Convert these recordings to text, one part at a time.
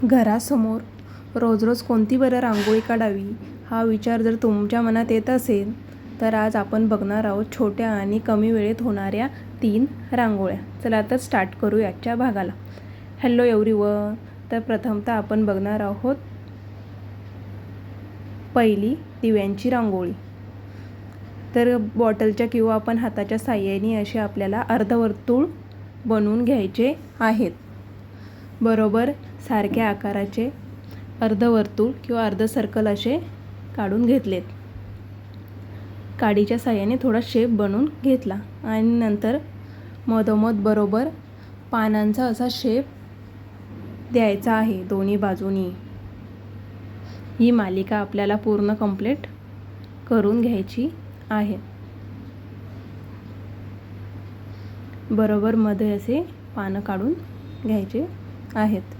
घरासमोर रोज रोज कोणती बरं रांगोळी काढावी हा विचार जर तुमच्या मनात येत असेल तर आज आपण बघणार आहोत छोट्या आणि कमी वेळेत होणाऱ्या 3 रांगोळ्या. चला तर स्टार्ट करू आजच्या भागाला. Hello everyone. तर प्रथमतः आपण बघणार आहोत पहिली दिव्यांची रांगोळी. तर बॉटलच्या किंवा आपण हाताच्या साहाय्याने असे आपल्याला अर्धवर्तुळ बनवून घ्यायचे आहेत. बरोबर सारख्या आकाराचे अर्धवर्तुळ किंवा अर्ध सर्कल असे काढून घेतलेत. काडीच्या साहाय्याने थोडा शेप बनवून घेतला आणि नंतर मधोमध बरोबर पानांचा असा शेप द्यायचा आहे दोन्ही बाजूनी. ही मालिका आपल्याला पूर्ण कंप्लीट करून घ्यायची आहे. बरोबर मध्ये असे पानं काढून घ्यायचे आहेत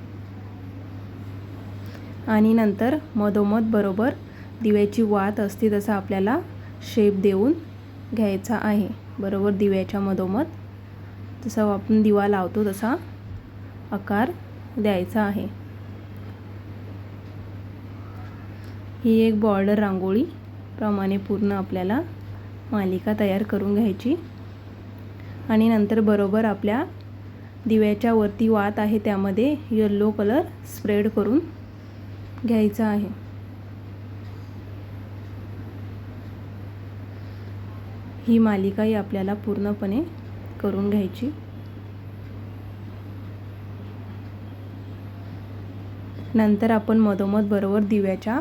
आणि नंतर मधोमध बरोबर दिव्याची वात असते तसा आपल्याला शेप देऊन घ्यायचा आहे. बरोबर दिव्याच्या मधोमध जसा आपण दिवा लावतो तसा आकार द्यायचा आहे. ही एक बॉर्डर रांगोळी प्रमाणे पूर्ण आपल्याला मालिका तयार करून घ्यायची आणि नंतर बरोबर आपल्या दिव्याच्या वरती वात आहे त्यामध्ये येलो कलर स्प्रेड करून घ्यायचा आहे. ही मालिकाही आपल्याला पूर्णपणे करून घ्यायची. नंतर आपण मधोमध बरोबर दिव्याच्या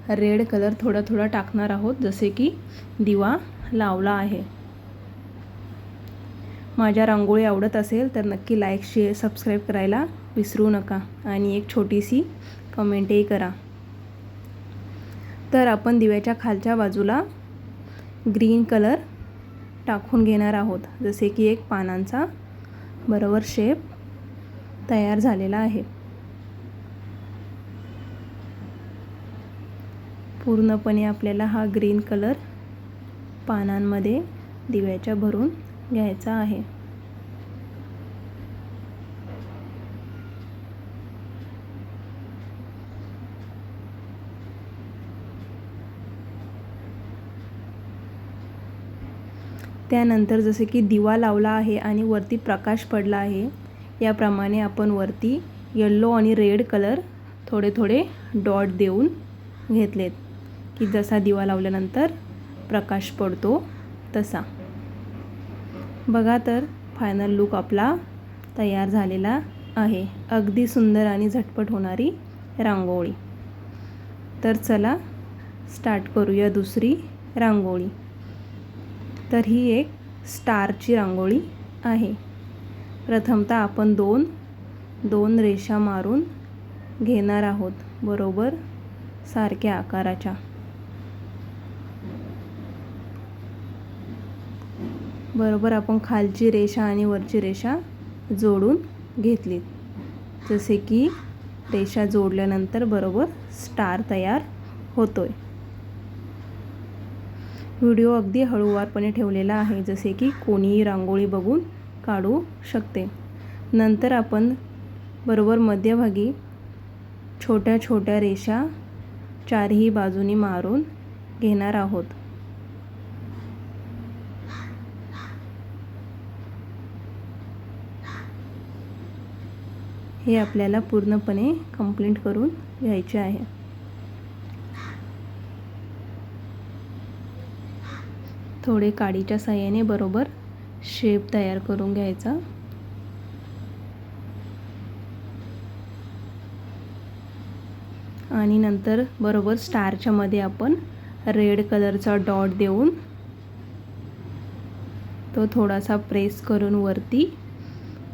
रेड कलर थोडा थोडा टाकणार आहोत जसे की दिवा लावला आहे. माझ्या रांगोळी आवडत असेल तर नक्की लाईक शेअर सबस्क्राईब करायला विसरू नका आणि एक छोटीशी कमेंटही करा. तर आपण दिव्याच्या खालच्या बाजूला ग्रीन कलर टाकून घेणार आहोत जसे की एक पानांचा बरोबर शेप तयार झालेला आहे. पूर्णपणे आपल्याला हा ग्रीन कलर पानांमध्ये दिव्याच्या भरून घ्यायचा आहे. त्यानंतर जसे की दिवा लावला आहे आणि वरती प्रकाश पडला आहे याप्रमाणे आपण वरती येलो आणि रेड कलर थोडे थोडे डॉट देऊन घेतलेत की जसा दिवा लावल्यानंतर प्रकाश पडतो तसा. बघा तर फायनल लुक आपला तयार झालेला आहे. अगदी सुंदर आणि झटपट होणारी रांगोळी. तर चला स्टार्ट करूया दुसरी रांगोळी. तर ही एक स्टारची रांगोळी आहे. प्रथमतः आपण दोन रेषा मारून घेणार आहोत बरोबर सारख्या आकाराच्या. बरोबर आपण खालची रेषा आणि वरची रेषा जोडून घेतली जसे की रेषा जोडल्यानंतर बरोबर स्टार तयार होतोय. व्हिडिओ अगदी हळूवारपणे ठेवलेला आहे जसे की कोणीही रांगोळी बघून काढू शकते. नंतर आपण बरोबर मध्यभागी छोट्या छोट्या रेषा चारही बाजूनी मारून घेणार आहोत. हे आपल्याला पूर्णपणे कंप्लीट करून घ्यायचे आहे. थोडे काडीच्या साहाय्याने बरोबर शेप तयार करून घ्यायचा. आणि नंतर बरोबर स्टारच्या मध्ये आपण रेड कलरचा डॉट देऊन तो थोडासा प्रेस करून वरती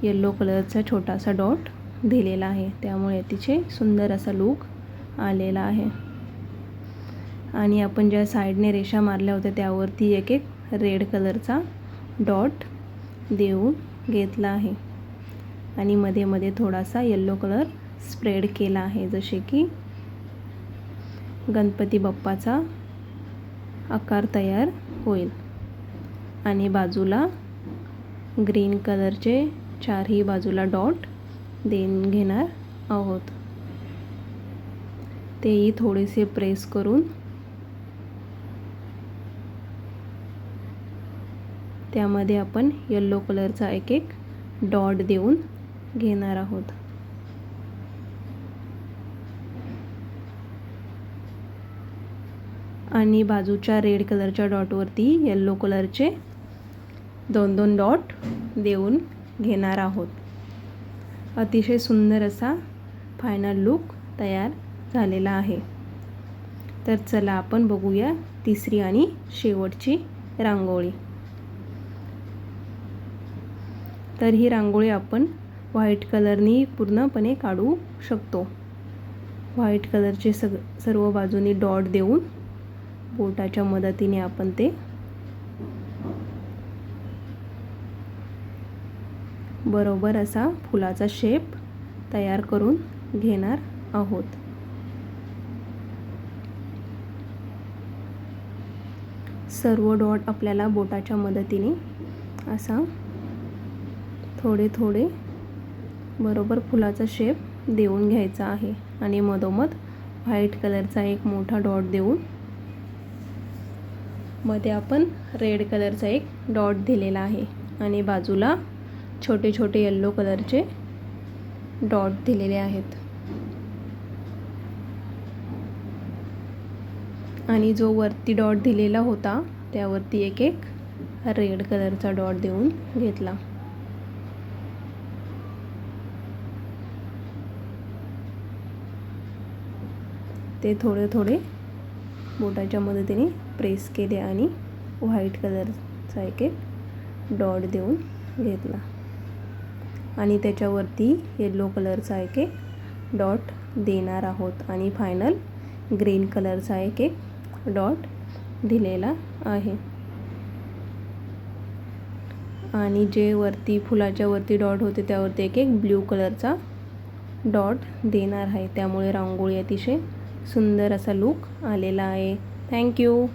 येलो कलरचा छोटासा डॉट दिलेला आहे. त्यामुळे अतिशय सुंदर असा लूक आलेला आहे. आणि आपण ज्या साईडने रेषा मारल्या होत्या त्यावरती एक रेड कलरचा डॉट देऊन घेतला आहे आणि मध्ये मध्ये थोडासा येलो कलर स्प्रेड केला आहे जसे की गणपती बाप्पाचा आकार तयार होईल. आणि बाजूला ग्रीन कलरचे चारही बाजूला डॉट देऊन घेणार आहोत. तेही थोडेसे प्रेस करून त्यामध्ये आपण येलो कलरचा एक एक डॉट देऊन घेणार आहोत. आणि बाजूच्या रेड कलरच्या डॉटवरती येलो कलरचे 2-2 डॉट देऊन घेणार आहोत. अतिशय सुंदर असा फायनल लुक तयार झालेला आहे. तर चला आपण बघूया तिसरी आणि शेवटची रांगोळी. तर ही रांगोळी आपण व्हाईट कलरनी पूर्णपणे काढू शकतो. व्हाईट कलरचे सर्व बाजूनी डॉट देऊन बोटाच्या मदतीने आपण ते बरोबर असा फुलाचा शेप तयार करून घेणार आहोत. सर्व डॉट आपल्याला बोटाच्या मदतीने असा थोडे थोडे बरोबर फुलाचा शेप देऊन घ्यायचा आहे. आणि मधोमध व्हाईट कलरचा एक मोठा डॉट देऊन मध्ये आपण रेड कलरचा एक डॉट दिलेला आहे आणि बाजूला छोटे छोटे येलो कलरचे डॉट दिलेले आहेत. आणि जो वरती डॉट दिलेला होता त्यावरती एक एक रेड कलरचा डॉट देऊन घेतला. ते थोडे थोडे बोटाच्या मदतीने प्रेस केले आणि व्हाईट कलरचा एक एक डॉट देऊन घेतला. आणि त्याच्यावरती येलो कलरचा एक एक डॉट देणार आहोत. आणि फायनल ग्रीन कलरचा एक एक डॉट दिलेला आहे. आणि जे वरती फुलाच्या वरती डॉट होते त्यावरती एक एक ब्ल्यू कलरचा डॉट देणार आहे. त्यामुळे रांगोळी अतिशय सुंदर असा लुक आलेला आहे. थँक्यू.